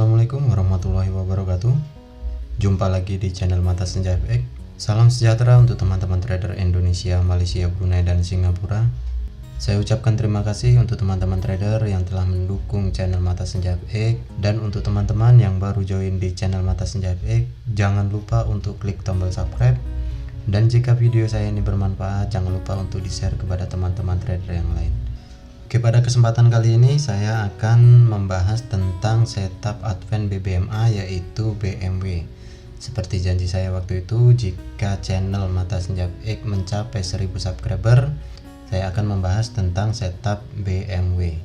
Assalamualaikum warahmatullahi wabarakatuh. Jumpa lagi di channel Mata Senja FX. Salam sejahtera untuk teman-teman trader Indonesia, Malaysia, Brunei, dan Singapura. Saya ucapkan terima kasih untuk teman-teman trader yang telah mendukung channel Mata Senja FX. Dan untuk teman-teman yang baru join di channel Mata Senja FX, jangan lupa untuk klik tombol subscribe. Dan jika video saya ini bermanfaat, jangan lupa untuk di-share kepada teman-teman trader yang lain. Oke, pada kesempatan kali ini saya akan membahas tentang setup Advent BBMA, yaitu BMW. Seperti janji saya waktu itu, jika channel Mata Senja FX mencapai 1000 subscriber, saya akan membahas tentang setup BMW.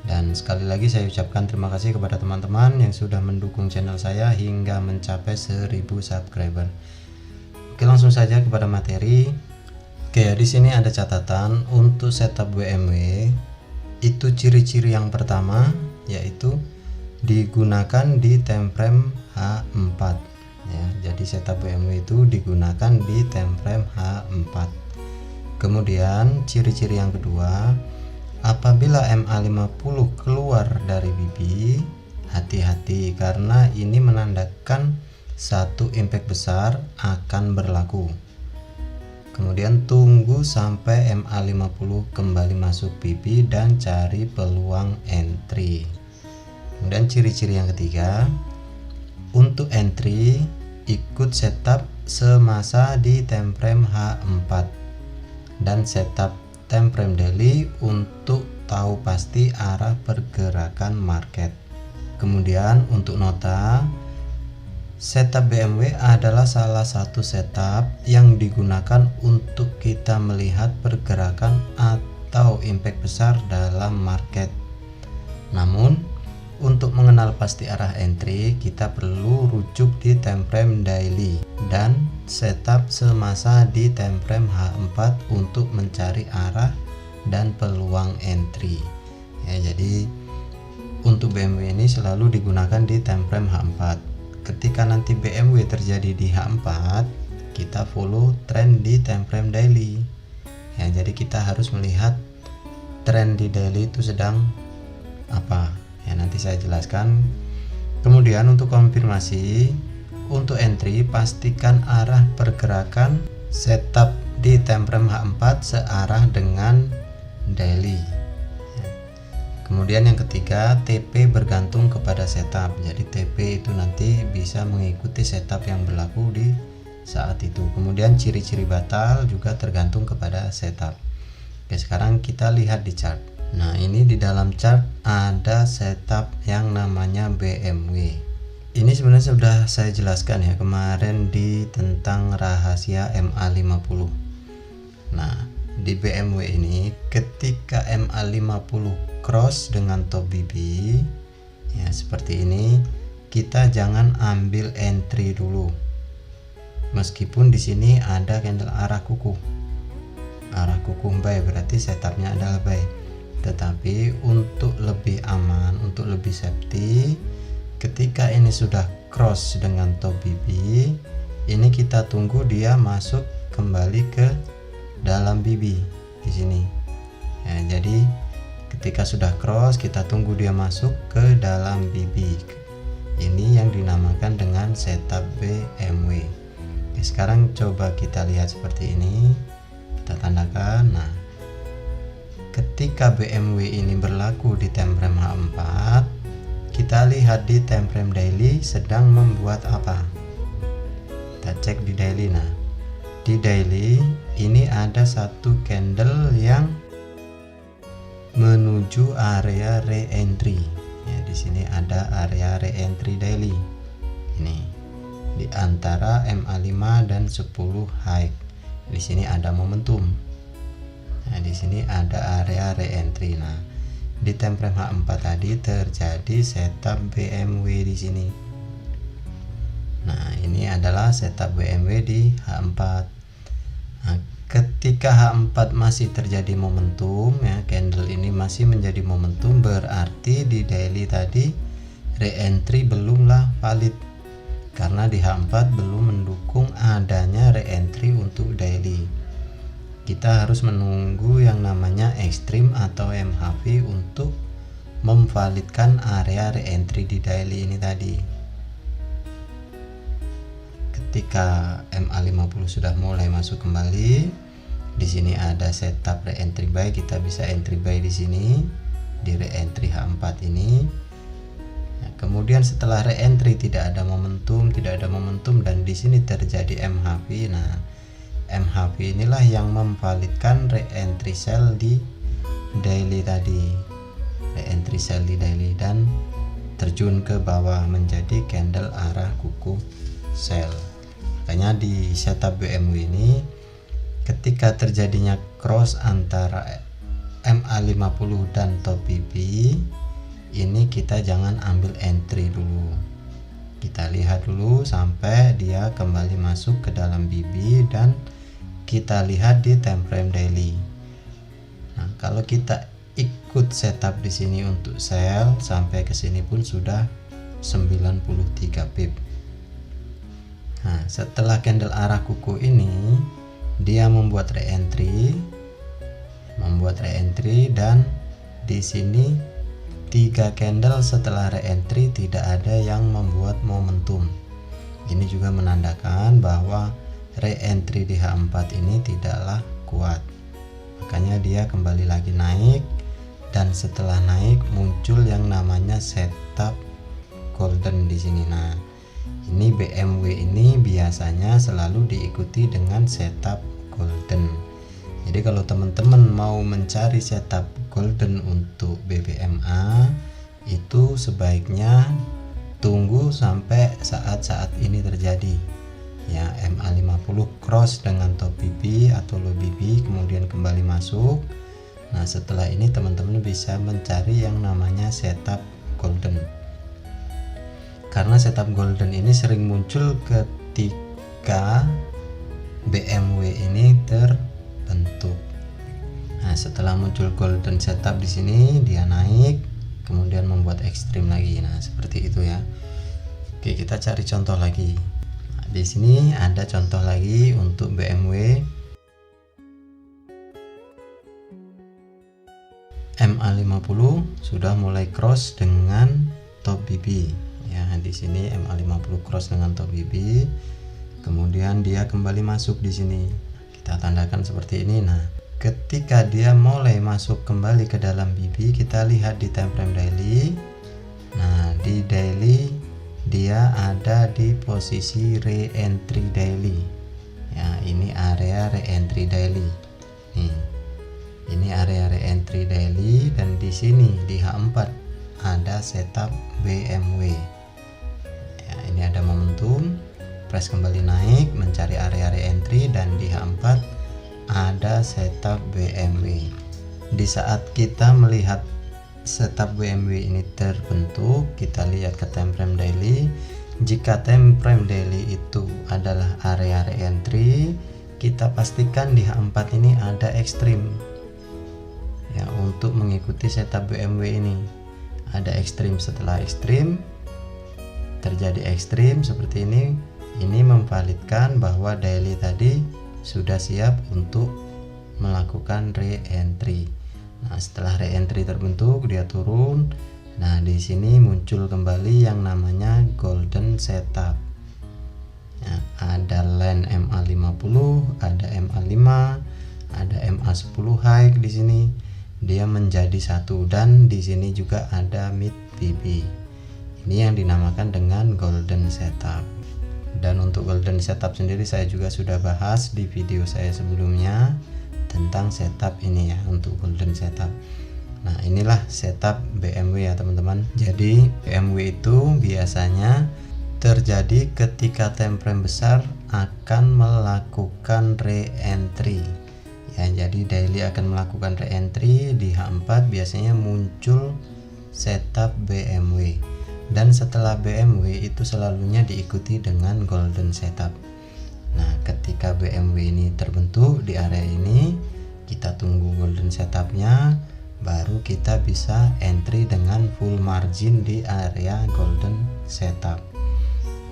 Dan sekali lagi saya ucapkan terima kasih kepada teman-teman yang sudah mendukung channel saya hingga mencapai 1000 subscriber. Oke, langsung saja kepada materi. Oke, di sini ada catatan untuk setup BMW. Itu ciri-ciri yang pertama yaitu digunakan di time frame H4 ya. Jadi setup BMW itu digunakan di time frame H4. Kemudian ciri-ciri yang kedua, apabila MA50 keluar dari BB, hati-hati karena ini menandakan satu impact besar akan berlaku. Kemudian tunggu sampai MA50 kembali masuk BB dan cari peluang entry. Kemudian ciri-ciri yang ketiga, untuk entry ikut setup semasa di time frame H4 dan setup time frame daily untuk tahu pasti arah pergerakan market. Kemudian untuk nota, setup BMW adalah salah satu setup yang digunakan untuk kita melihat pergerakan atau impact besar dalam market. Namun, untuk mengenal pasti arah entry, kita perlu rujuk di time frame daily dan setup semasa di time frame H4 untuk mencari arah dan peluang entry. Ya, jadi untuk BMW ini selalu digunakan di time frame H4. Ketika nanti BMW terjadi di H4, kita follow trend di time frame daily ya. Jadi kita harus melihat trend di daily itu sedang apa ya, nanti saya jelaskan. Kemudian untuk konfirmasi, untuk entry pastikan arah pergerakan setup di time frame H4 searah dengan daily. Kemudian yang ketiga, TP bergantung kepada setup. Jadi TP itu nanti bisa mengikuti setup yang berlaku di saat itu. Kemudian ciri-ciri batal juga tergantung kepada setup. Oke, sekarang kita lihat di chart. Nah, ini di dalam chart ada setup yang namanya BMW. Ini sebenarnya sudah saya jelaskan ya kemarin di tentang rahasia MA50. Nah, di BMW ini ketika MA50 cross dengan top BB ya seperti ini, kita jangan ambil entry dulu. Meskipun di sini ada candle arah kuku buy, berarti setupnya adalah buy. Tetapi untuk lebih aman, untuk lebih safety, ketika ini sudah cross dengan top BB, ini kita tunggu dia masuk kembali ke dalam BB di sini ya. Jadi ketika sudah cross, kita tunggu dia masuk ke dalam BB. Ini yang dinamakan dengan setup BMW. Oke, sekarang coba kita lihat seperti ini, kita tandakan. Nah, ketika BMW ini berlaku di time frame H4, kita lihat di time frame daily sedang membuat apa. Kita cek di daily. Nah, di daily ini ada satu candle yang menuju area re-entry ya. Di sini ada area re-entry daily ini di antara MA5 dan 10 high. Di sini ada momentum. Nah, di sini ada area re-entry. Nah, di time frame H4 tadi terjadi setup BMW di sini. Nah, ini adalah setup BMW di H4. Nah, ketika H4 masih terjadi momentum ya, candle ini masih menjadi momentum, berarti di daily tadi re-entry belumlah valid karena di H4 belum mendukung adanya re-entry untuk daily. Kita harus menunggu yang namanya ekstrim atau MHV untuk memvalidkan area reentry di daily ini tadi. Ketika MA50 sudah mulai masuk kembali, di sini ada setup reentry buy, kita bisa entry buy di sini di reentry H4 ini. Nah, kemudian setelah reentry tidak ada momentum dan di sini terjadi MHV. Nah, MHV inilah yang memvalidkan reentry sell di daily tadi, reentry sell di daily dan terjun ke bawah menjadi candle arah kuku sell. Makanya di setup BMW ini ketika terjadinya cross antara MA50 dan top BB, ini kita jangan ambil entry dulu, kita lihat dulu sampai dia kembali masuk ke dalam BB dan kita lihat di time frame daily. Nah, kalau kita ikut setup di sini untuk sell sampai ke sini pun sudah 93 pip. Nah, setelah candle arah kuku ini dia membuat reentry dan di sini 3 candle setelah reentry tidak ada yang membuat momentum. Ini juga menandakan bahwa reentry di H4 ini tidaklah kuat. Makanya dia kembali lagi naik dan setelah naik muncul yang namanya setup golden di sini. Nah, ini BMW ini biasanya selalu diikuti dengan setup golden. Jadi kalau teman-teman mau mencari setup golden untuk BBMA itu sebaiknya tunggu sampai saat-saat ini terjadi ya, MA50 cross dengan top BB atau low BB kemudian kembali masuk. Nah, setelah ini teman-teman bisa mencari yang namanya setup golden. Karena setup golden ini sering muncul ketika BMW ini terbentuk. Nah, setelah muncul golden setup di sini dia naik kemudian membuat ekstrim lagi. Nah, seperti itu ya. Oke, kita cari contoh lagi. Nah, di sini ada contoh lagi untuk BMW MA50 sudah mulai cross dengan top BB. Ya, di sini MA50 cross dengan top BB. Kemudian dia kembali masuk di sini. Kita tandakan seperti ini. Nah, ketika dia mulai masuk kembali ke dalam BB, kita lihat di time frame daily. Nah, di daily dia ada di posisi re-entry daily. Ya, ini area re-entry daily. Nih. Ini area re-entry daily dan di sini di H4 ada setup BMW. Ya, ini ada momentum, price kembali naik mencari area re-entry dan di H4 ada setup BMW. Di saat kita melihat setup BMW ini terbentuk, kita lihat ke time frame daily. Jika time frame daily itu adalah area re-entry, kita pastikan di H4 ini ada ekstrim. Ya, untuk mengikuti setup BMW ini ada ekstrim, setelah ekstrim terjadi ekstrim seperti ini memvalidkan bahwa daily tadi sudah siap untuk melakukan re-entry. Nah, setelah re-entry terbentuk dia turun. Nah, di sini muncul kembali yang namanya golden setup. Ya, ada line MA50, ada MA5, ada MA10 high di sini. Dia menjadi satu dan di sini juga ada mid BB. Ini yang dinamakan dengan golden setup. Dan untuk golden setup sendiri saya juga sudah bahas di video saya sebelumnya tentang setup ini ya, untuk golden setup. Nah, inilah setup BMW ya teman-teman. Jadi BMW itu biasanya terjadi ketika time frame besar akan melakukan re-entry. Ya, jadi daily akan melakukan re-entry di H4 biasanya muncul setup BMW. Dan setelah BMW itu selalunya diikuti dengan golden setup. Nah, ketika BMW ini terbentuk di area ini, kita tunggu golden setupnya, baru kita bisa entry dengan full margin di area golden setup.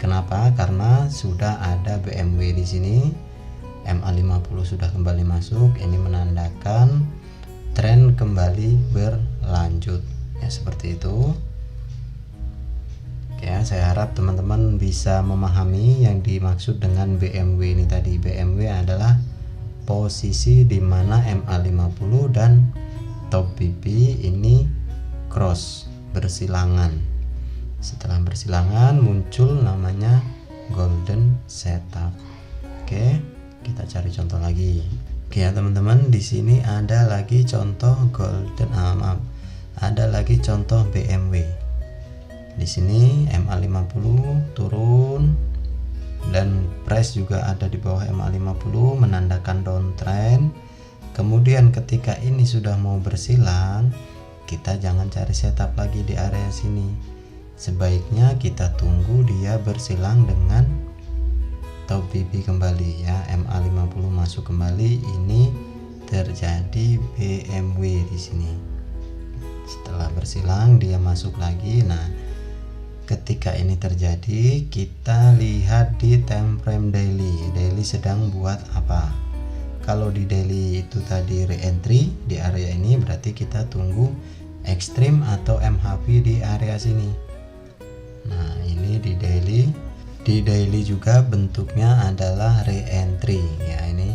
Kenapa? Karena sudah ada BMW di sini. MA50 sudah kembali masuk, ini menandakan tren kembali berlanjut. Ya, seperti itu. Oke, saya harap teman-teman bisa memahami yang dimaksud dengan BMW ini tadi. BMW adalah posisi di mana MA50 dan top PP ini cross, bersilangan. Setelah bersilangan muncul namanya golden setup. Oke, kita cari contoh lagi. Oke ya teman-teman, di sini ada lagi contoh ada lagi contoh BMW. Di sini MA50 turun dan price juga ada di bawah MA50 menandakan downtrend. Kemudian ketika ini sudah mau bersilang, kita jangan cari setup lagi di area sini. Sebaiknya kita tunggu dia bersilang dengan top PP kembali ya, MA50 masuk kembali. Ini terjadi BMW di sini. Setelah bersilang dia masuk lagi. Nah, ketika ini terjadi, kita lihat di time frame daily. Daily sedang buat apa? Kalau di daily itu tadi re-entry di area ini, berarti kita tunggu ekstrim atau MHP di area sini. Nah, ini di daily. Di daily juga bentuknya adalah re-entry ya. Ini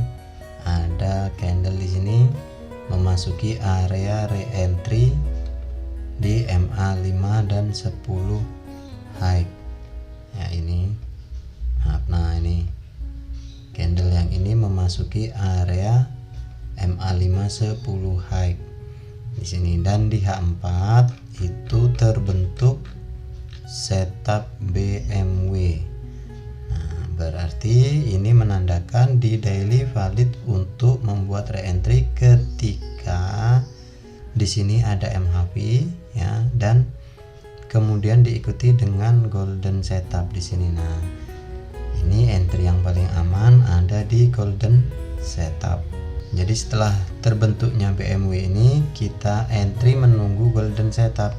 ada candle di sini memasuki area re-entry di MA5 dan 10 high ya. Ini nah ini candle yang ini memasuki area MA5 10 high di sini, dan di H4 itu terbentuk setup BMW. Nah, berarti ini menandakan di daily valid untuk membuat re-entry ketika di sini ada MHP ya, dan kemudian diikuti dengan golden setup di sini. Nah, ini entry yang paling aman ada di golden setup. Jadi setelah terbentuknya BMW ini, kita entry menunggu golden setup.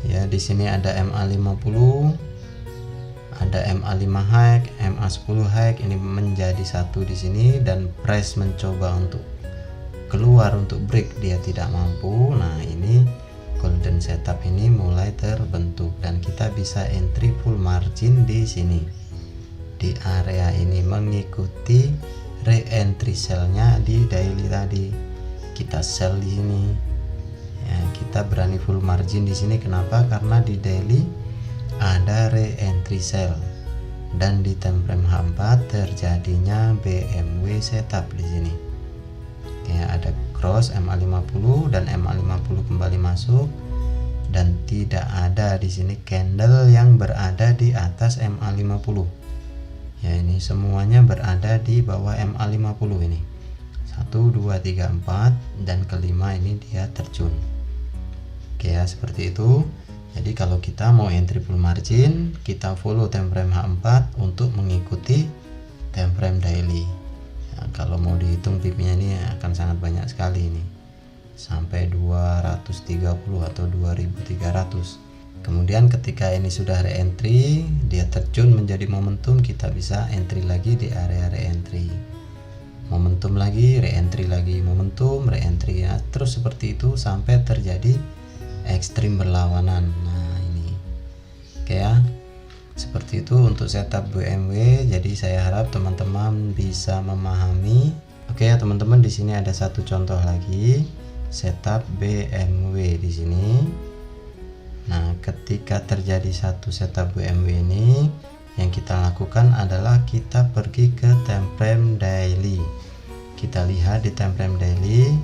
Ya, di sini ada MA50, ada MA5 high, MA10 high, ini menjadi satu di sini, dan price mencoba untuk keluar untuk break, dia tidak mampu. Nah, ini golden setup ini mulai terbentuk dan kita bisa entry full margin di sini di area ini mengikuti re-entry sell-nya di daily tadi. Kita sell di sini ya, kita berani full margin di sini. Kenapa? Karena di daily ada re-entry sell dan di time frame H4 terjadinya BMW setup di sini. Ya, ada cross MA50 dan MA50 kembali masuk, dan tidak ada di sini candle yang berada di atas MA50 ya. Ini semuanya berada di bawah MA50 ini 1 2 3 4 dan kelima ini dia terjun. Oke ya, seperti itu. Jadi kalau kita mau entry full margin, kita follow time frame H4 untuk mengikuti time frame daily. Kalau mau dihitung PP-nya ini akan sangat banyak sekali ini, sampai 230 atau 2300. Kemudian ketika ini sudah re-entry, dia terjun menjadi momentum, kita bisa entry lagi di area re-entry. Momentum lagi, re-entry lagi, momentum, re-entry ya. Terus seperti itu sampai terjadi ekstrim berlawanan. Nah, ini. Oke ya. Seperti itu untuk setup BMW. Jadi saya harap teman-teman bisa memahami. Oke ya teman-teman, di sini ada satu contoh lagi setup BMW di sini. Nah, ketika terjadi satu setup BMW ini, yang kita lakukan adalah kita pergi ke time frame daily. Kita lihat di time frame daily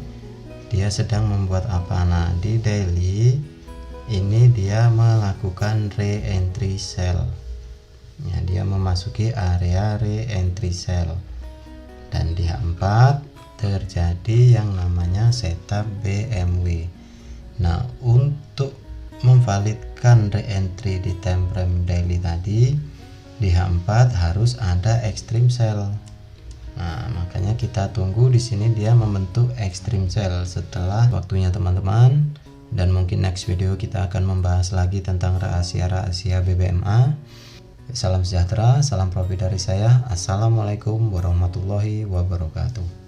dia sedang membuat apa. Nah, di daily ini dia melakukan re-entry sell ya, dia memasuki area re-entry sell, dan di H4 terjadi yang namanya setup BMW. Nah, untuk memvalidkan re-entry di time frame daily tadi di H4 harus ada extreme sell. Nah, makanya kita tunggu di sini dia membentuk extreme sell setelah waktunya teman-teman. Dan mungkin next video kita akan membahas lagi tentang rahasia-rahasia BBMA. Salam sejahtera, salam profit dari saya. Assalamualaikum warahmatullahi wabarakatuh.